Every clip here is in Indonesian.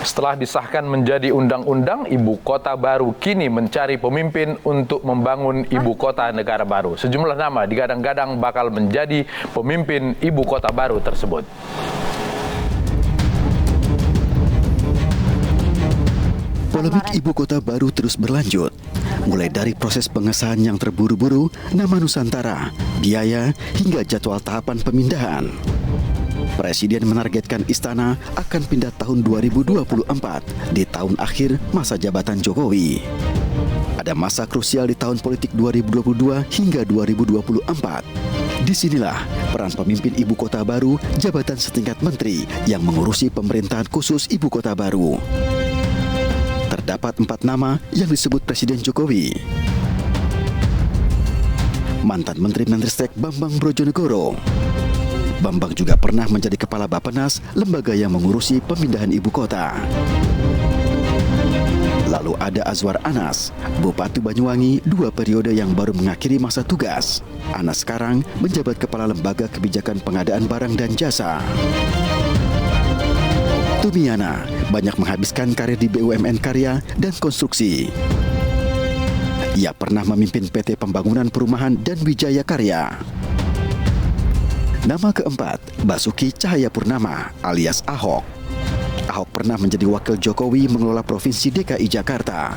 Setelah disahkan menjadi undang-undang, ibu kota baru kini mencari pemimpin untuk membangun ibu kota negara baru. Sejumlah nama digadang-gadang bakal menjadi pemimpin ibu kota baru tersebut. Polemik ibu kota baru terus berlanjut. Mulai dari proses pengesahan yang terburu-buru, nama Nusantara, biaya, hingga jadwal tahapan pemindahan. Presiden menargetkan istana akan pindah tahun 2024 di tahun akhir masa jabatan Jokowi. Ada masa krusial di tahun politik 2022 hingga 2024. Disinilah peran pemimpin ibu kota baru, jabatan setingkat menteri yang mengurusi pemerintahan khusus ibu kota baru. Terdapat 4 nama yang disebut Presiden Jokowi. Mantan Menteri Menristek Bambang Brojonegoro. Bambang juga pernah menjadi Kepala Bappenas, lembaga yang mengurusi pemindahan ibu kota. Lalu ada Azwar Anas, Bupati Banyuwangi 2 periode yang baru mengakhiri masa tugas. Anas sekarang menjabat Kepala Lembaga Kebijakan Pengadaan Barang dan Jasa. Tumiana banyak menghabiskan karir di BUMN Karya dan Konstruksi. Ia pernah memimpin PT Pembangunan Perumahan dan Wijaya Karya. Nama keempat, Basuki Cahayapurnama alias Ahok. Ahok pernah menjadi wakil Jokowi mengelola Provinsi DKI Jakarta.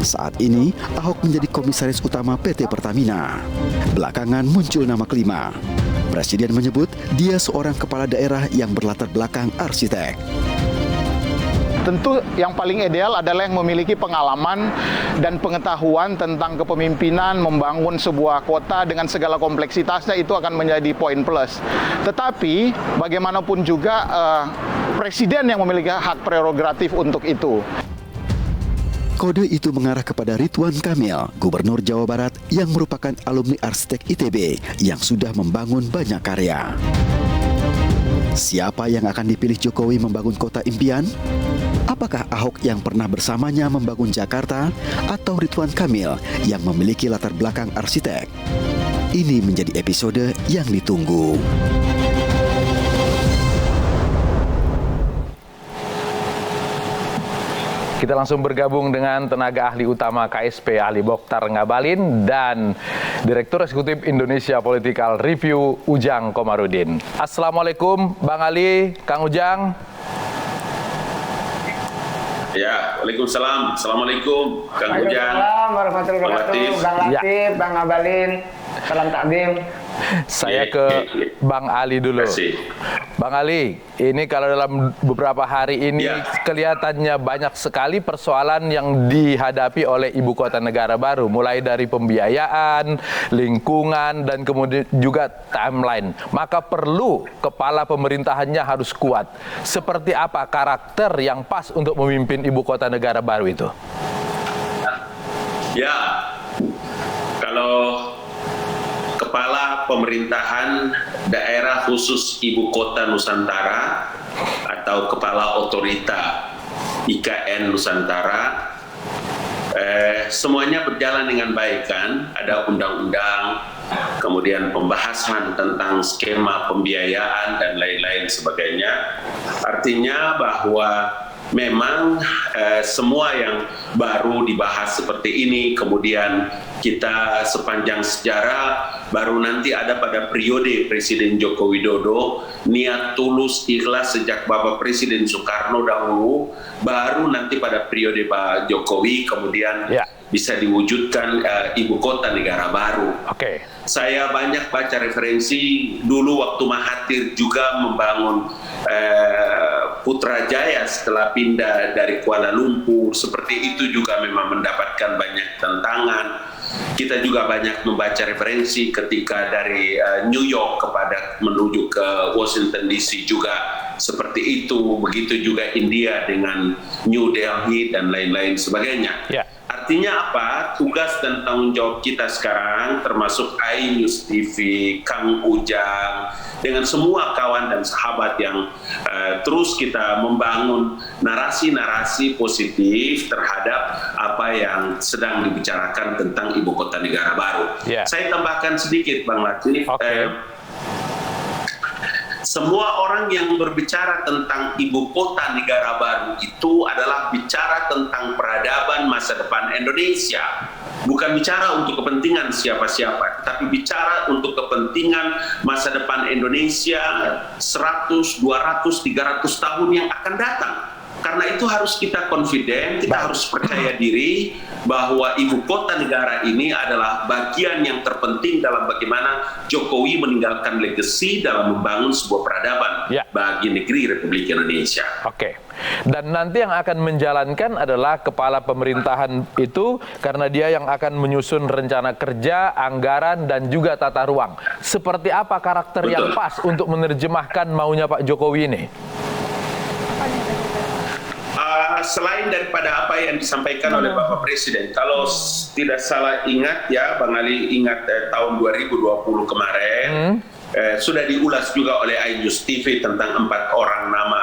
Saat ini, Ahok menjadi komisaris utama PT Pertamina. Belakangan muncul nama kelima. Presiden menyebut dia seorang kepala daerah yang berlatar belakang arsitek. Tentu yang paling ideal adalah yang memiliki pengalaman dan pengetahuan tentang kepemimpinan membangun sebuah kota dengan segala kompleksitasnya, itu akan menjadi poin plus. Tetapi bagaimanapun juga presiden yang memiliki hak prerogatif untuk itu. Kode itu mengarah kepada Ridwan Kamil, Gubernur Jawa Barat yang merupakan alumni arsitek ITB yang sudah membangun banyak karya. Siapa yang akan dipilih Jokowi membangun kota impian? Apakah Ahok yang pernah bersamanya membangun Jakarta atau Ridwan Kamil yang memiliki latar belakang arsitek? Ini menjadi episode yang ditunggu. Kita langsung bergabung dengan tenaga ahli utama KSP, Ahli Bokhtar Ngabalin, dan Direktur Eksekutif Indonesia Political Review, Ujang Komarudin. Assalamualaikum, Bang Ali, Kang Ujang. Ya, waalaikumsalam. Assalamualaikum, Kang Ujang. Waalaikumsalam warahmatullahi wabarakatuh. Bang Latif, Bang Ngabalin, salam takdim. Saya ke Bang Ali dulu. Bang Ali, ini kalau dalam beberapa hari ini kelihatannya banyak sekali persoalan yang dihadapi oleh ibu kota negara baru, mulai dari pembiayaan, lingkungan, dan kemudian juga timeline. Maka perlu kepala pemerintahannya harus kuat. Seperti apa karakter yang pas untuk memimpin ibu kota negara baru itu? Ya, kalau kepala pemerintahan daerah khusus ibu kota Nusantara atau kepala otorita IKN Nusantara, semuanya berjalan dengan baik kan? Ada undang-undang, kemudian pembahasan tentang skema pembiayaan dan lain-lain sebagainya. Artinya bahwa memang semua yang baru dibahas seperti ini, kemudian kita sepanjang sejarah baru nanti ada pada periode Presiden Joko Widodo, niat tulus ikhlas sejak Bapak Presiden Soekarno dahulu, baru nanti pada periode Pak Jokowi kemudian bisa diwujudkan ibu kota negara baru. Saya banyak baca referensi dulu waktu Mahathir juga membangun Putrajaya setelah pindah dari Kuala Lumpur, seperti itu juga memang mendapatkan banyak tantangan. Kita juga banyak membaca referensi ketika dari New York menuju ke Washington DC juga seperti itu. Begitu juga India dengan New Delhi dan lain-lain sebagainya. Artinya apa? Tugas dan tanggung jawab kita sekarang, termasuk iNews TV, Kang Ujang, dengan semua kawan dan sahabat yang terus kita membangun narasi-narasi positif terhadap apa yang sedang dibicarakan tentang ibu kota negara baru. Saya tambahkan sedikit, Bang Latif. Semua orang yang berbicara tentang ibu kota negara baru itu adalah bicara tentang peradaban masa depan Indonesia. Bukan bicara untuk kepentingan siapa-siapa, tapi bicara untuk kepentingan masa depan Indonesia 100, 200, 300 tahun yang akan datang. Karena itu harus kita confident, kita harus percaya diri bahwa ibu kota negara ini adalah bagian yang terpenting dalam bagaimana Jokowi meninggalkan legacy dalam membangun sebuah peradaban bagi negeri Republik Indonesia. Oke. Dan nanti yang akan menjalankan adalah kepala pemerintahan itu, karena dia yang akan menyusun rencana kerja, anggaran, dan juga tata ruang. Seperti apa karakter yang pas untuk menerjemahkan maunya Pak Jokowi ini? Selain daripada apa yang disampaikan oleh Bapak Presiden, kalau tidak salah ingat ya, Bang Ali ingat tahun 2020 kemarin sudah diulas juga oleh iNews TV tentang 4 orang nama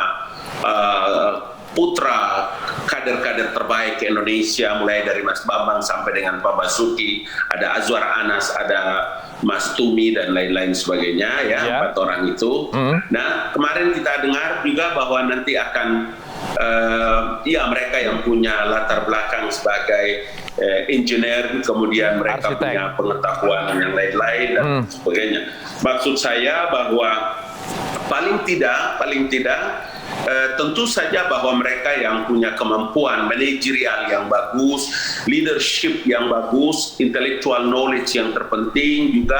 putra kader-kader terbaik Indonesia, mulai dari Mas Bambang sampai dengan Pak Basuki, ada Azwar Anas, ada Mas Tumi dan lain-lain sebagainya ya, 4 orang itu. Nah, kemarin kita dengar juga bahwa nanti akan mereka yang punya latar belakang sebagai engineer, kemudian mereka punya pengetahuan yang lain-lain dan sebagainya. Maksud saya bahwa paling tidak tentu saja bahwa mereka yang punya kemampuan manajerial yang bagus, leadership yang bagus, intellectual knowledge yang terpenting juga,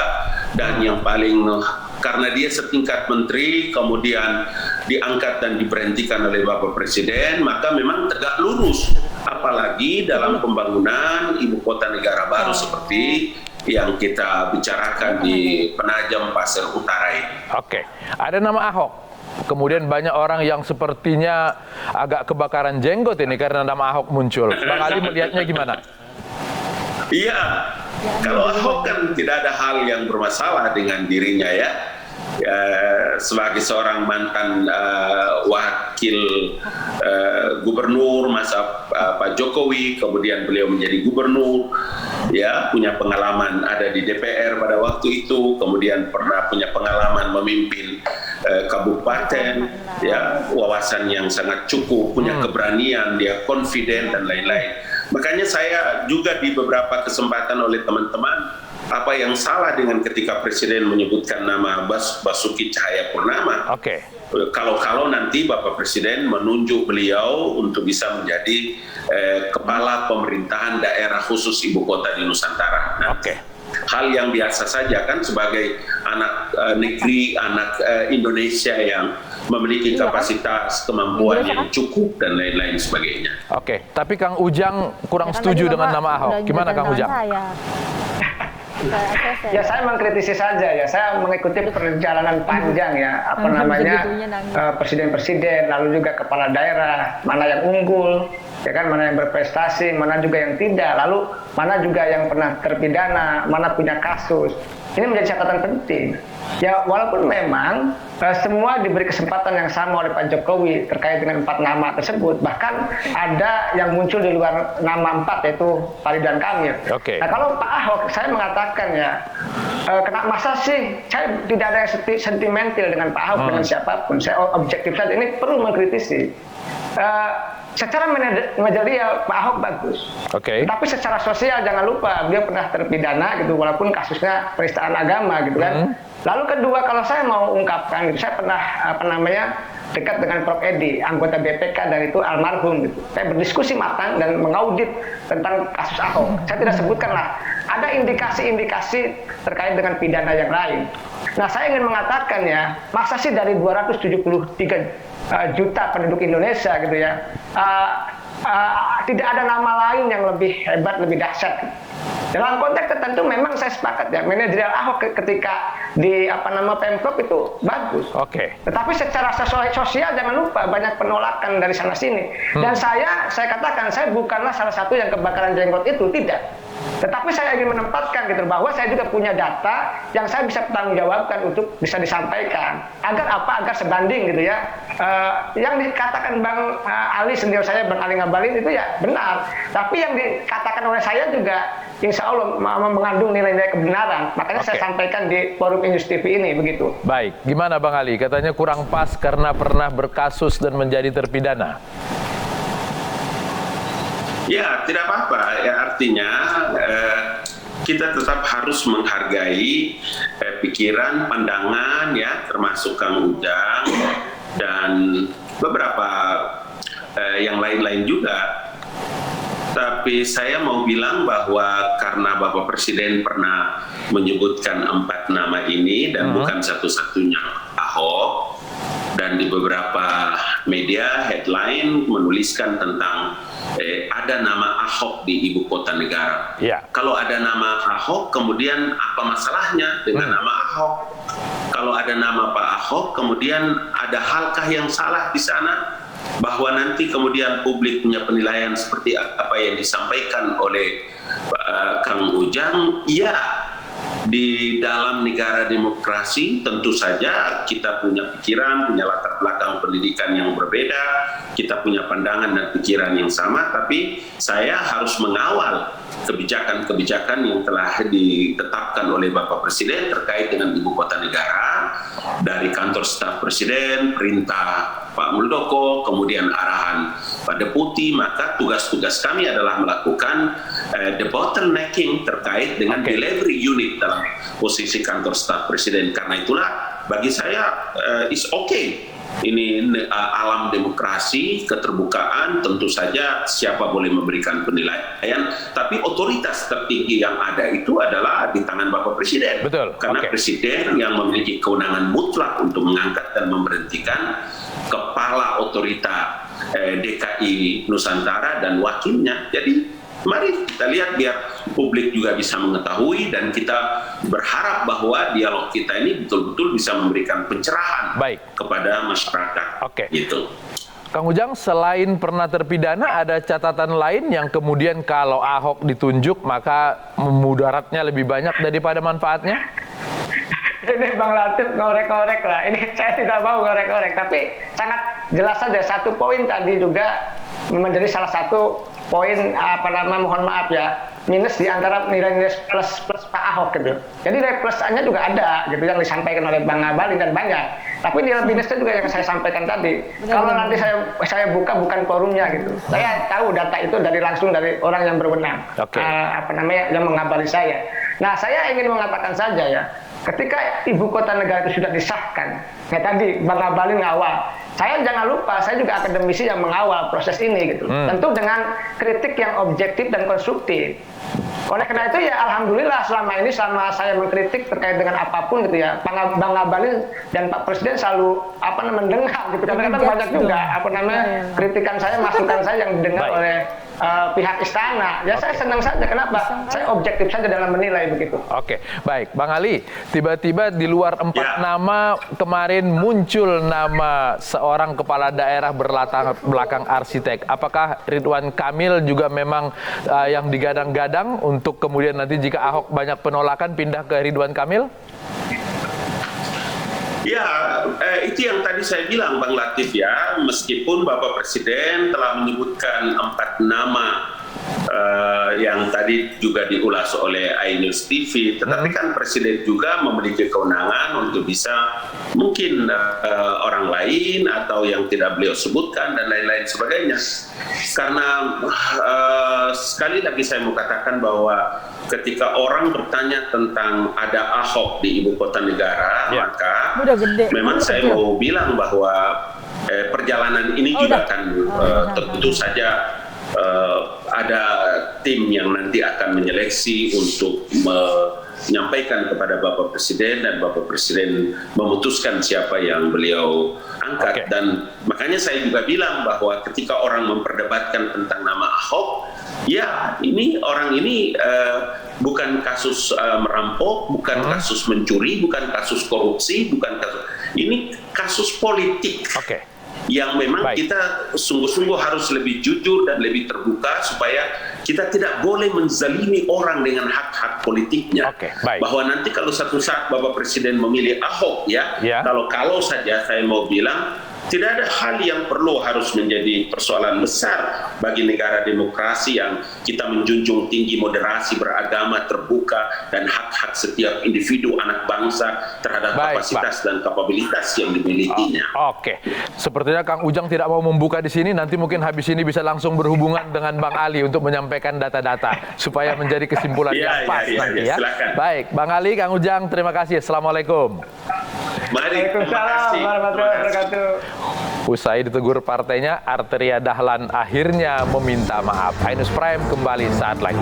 dan yang paling karena dia setingkat menteri kemudian diangkat dan diberhentikan oleh Bapak Presiden, maka memang tegak lurus, apalagi dalam pembangunan ibu kota negara baru seperti yang kita bicarakan di Penajam Pasir Utara ini. Oke, ada nama Ahok. Kemudian banyak orang yang sepertinya agak kebakaran jenggot ini karena nama Ahok muncul. Bang Ali melihatnya gimana? Iya, kalau Ahok kan tidak ada hal yang bermasalah dengan dirinya ya. Sebagai seorang mantan wakil gubernur masa Pak Jokowi, kemudian beliau menjadi gubernur, ya punya pengalaman ada di DPR pada waktu itu, kemudian pernah punya pengalaman memimpin kabupaten, ya wawasan yang sangat cukup, punya keberanian, dia confident dan lain-lain. Makanya saya juga di beberapa kesempatan oleh teman-teman, apa yang salah dengan ketika Presiden menyebutkan nama Basuki Cahayapurnama? Oke. Kalau nanti Bapak Presiden menunjuk beliau untuk bisa menjadi kepala pemerintahan daerah khusus ibu kota di Nusantara. Nah, hal yang biasa saja kan sebagai anak negeri, anak Indonesia yang memiliki kapasitas, kemampuan yang cukup dan lain-lain sebagainya. Oke, tapi Kang Ujang kurang setuju dengan nama Ahok. Gimana Kang Ujang? Ya saya mengkritisi saja ya, saya mengikuti perjalanan panjang ya, presiden-presiden, lalu juga kepala daerah, mana yang unggul, ya kan, mana yang berprestasi, mana juga yang tidak, lalu mana juga yang pernah terpidana, mana punya kasus. Ini menjadi catatan penting. Ya walaupun memang semua diberi kesempatan yang sama oleh Pak Jokowi terkait dengan 4 nama tersebut, bahkan ada yang muncul di luar nama 4 yaitu Pak Ridwan Kamil. Nah kalau Pak Ahok, saya mengatakan ya, masa sih saya tidak ada sentimental dengan Pak Ahok dengan siapapun, saya objektif saja, ini perlu mengkritisi. Secara manajerial Pak Ahok bagus, tapi secara sosial jangan lupa beliau pernah terpidana gitu, walaupun kasusnya penistaan agama gitu kan. Lalu kedua, kalau saya mau ungkapkan gitu, saya pernah dekat dengan Prof Edi, anggota BPK dan itu almarhum gitu. Saya berdiskusi matang dan mengaudit tentang kasus Ahok. Saya tidak sebutkan lah, ada indikasi-indikasi terkait dengan pidana yang lain. Nah, saya ingin mengatakan ya, masa sih dari 273 juta penduduk Indonesia gitu ya, tidak ada nama lain yang lebih hebat, lebih dahsyat. Dalam konteks tertentu memang saya sepakat ya, manajerial Ahok ketika di Pemprov itu bagus. Tetapi secara sosial jangan lupa banyak penolakan dari sana sini. Dan saya katakan saya bukanlah salah satu yang kebakaran jenggot itu, tidak. Tetapi saya ingin menempatkan gitu bahwa saya juga punya data yang saya bisa pertanggungjawabkan untuk bisa disampaikan. Agar sebanding gitu ya. Yang dikatakan Bang Ali senior saya, Bang Ali Ngabalin itu ya benar. Tapi yang dikatakan oleh saya juga insya Allah mengandung nilai-nilai kebenaran. Makanya saya sampaikan di forum Indus TV ini begitu. Baik, gimana Bang Ali? Katanya kurang pas karena pernah berkasus dan menjadi terpidana. Ya, tidak apa-apa. Ya, artinya kita tetap harus menghargai pikiran, pandangan, ya, termasuk Kang Ujang dan beberapa yang lain-lain juga. Tapi saya mau bilang bahwa karena Bapak Presiden pernah menyebutkan 4 nama ini dan bukan satu-satunya Ahok, dan di beberapa media headline menuliskan tentang ada nama Ahok di ibu kota negara. Ya. Kalau ada nama Ahok, kemudian apa masalahnya dengan nama Ahok? Kalau ada nama Pak Ahok, kemudian ada halkah yang salah di sana? Bahwa nanti kemudian publik punya penilaian seperti apa yang disampaikan oleh Kang Ujang? Ya, di dalam negara demokrasi tentu saja kita punya pikiran, punya latar belakang pendidikan yang berbeda, kita punya pandangan dan pikiran yang sama, tapi saya harus mengawal kebijakan-kebijakan yang telah ditetapkan oleh Bapak Presiden terkait dengan ibu kota negara, dari kantor staf Presiden, perintah Pak Muldoko, kemudian arahan Pak Deputi. Maka tugas-tugas kami adalah melakukan debottlenecking terkait dengan delivery unit dalam posisi kantor staf Presiden. Karena itulah bagi saya is okay. Ini alam demokrasi, keterbukaan, tentu saja siapa boleh memberikan penilaian, tapi otoritas tertinggi yang ada itu adalah di tangan Bapak Presiden. Betul. Karena Presiden yang memiliki kewenangan mutlak untuk mengangkat dan memberhentikan kepala otorita DKI Nusantara dan wakilnya. Jadi mari kita lihat biar publik juga bisa mengetahui, dan kita berharap bahwa dialog kita ini betul-betul bisa memberikan pencerahan kepada masyarakat. Gitu. Kang Ujang, selain pernah terpidana, ada catatan lain yang kemudian kalau Ahok ditunjuk maka mudaratnya lebih banyak daripada manfaatnya? Ini Bang Latif ngorek-ngorek lah. Ini saya tidak mau ngorek-ngorek, tapi sangat jelas saja satu poin tadi juga menjadi salah satu poin mohon maaf ya, minus di antara nilai-nilai plus Pak Ahok gitu. Jadi nilai plusnya juga ada gitu yang disampaikan oleh Bang Ngabalin dan banyak. Tapi nilai minusnya juga yang saya sampaikan tadi. Kalau nanti saya buka bukan forumnya gitu. Saya tahu data itu langsung dari orang yang berwenang. Yang mengabari saya. Nah, saya ingin mengatakan saja ya, ketika ibu kota negara itu sudah disahkan, kayak tadi Bang Ngabalin ngawal. Saya jangan lupa, saya juga akademisi yang mengawal proses ini gitu. Tentu dengan kritik yang objektif dan konstruktif. Oleh karena itu ya alhamdulillah selama saya mengkritik terkait dengan apapun gitu ya, Bang Ngabalin dan Pak Presiden selalu mendengar gitu. Kadang-kadang banyak juga kritikan saya, masukan saya yang didengar oleh pihak istana. Ya saya senang saja. Kenapa? Saya objektif saja dalam menilai begitu. Oke, baik. Bang Ali, tiba-tiba di luar 4 nama kemarin muncul nama seorang kepala daerah berlatar belakang arsitek. Apakah Ridwan Kamil juga memang yang digadang-gadang untuk kemudian nanti jika Ahok banyak penolakan pindah ke Ridwan Kamil? Ya, itu yang tadi saya bilang Bang Latif ya, meskipun Bapak Presiden telah menyebutkan 4 nama yang tadi juga diulas oleh iNews TV, tetapi kan Presiden juga memiliki kewenangan untuk bisa mungkin orang lain atau yang tidak beliau sebutkan dan lain-lain sebagainya. Karena sekali lagi saya mau katakan bahwa ketika orang bertanya tentang ada Ahok di ibu kota negara, maka memang saya mau bilang bahwa perjalanan ini juga akan tentu saja ada tim yang nanti akan menyeleksi untuk menyampaikan kepada Bapak Presiden, dan Bapak Presiden memutuskan siapa yang beliau angkat. Dan makanya saya juga bilang bahwa ketika orang memperdebatkan tentang nama Ahok, ya ini orang ini bukan kasus merampok, bukan kasus mencuri, bukan kasus korupsi, bukan kasus, ini kasus politik. Yang memang kita sungguh-sungguh harus lebih jujur dan lebih terbuka supaya kita tidak boleh menzalimi orang dengan hak-hak politiknya. Oke, baik. Bahwa nanti kalau satu saat Bapak Presiden memilih Ahok ya. Kalau saja saya mau bilang, tidak ada hal yang perlu harus menjadi persoalan besar bagi negara demokrasi yang kita menjunjung tinggi moderasi beragama, terbuka, dan hak-hak setiap individu anak bangsa terhadap kapasitas dan kapabilitas yang dimilikinya. Oke, sepertinya Kang Ujang tidak mau membuka di sini. Nanti mungkin habis ini bisa langsung berhubungan dengan Bang Ali untuk menyampaikan data-data supaya menjadi kesimpulan yang pas nanti ya. Silakan. Baik, Bang Ali, Kang Ujang, terima kasih. Assalamualaikum. Waalaikumsalam warahmatullahi wabarakatuh. Usai ditegur partainya, Arteria Dahlan akhirnya meminta maaf. Ainus Prime kembali saat lagi.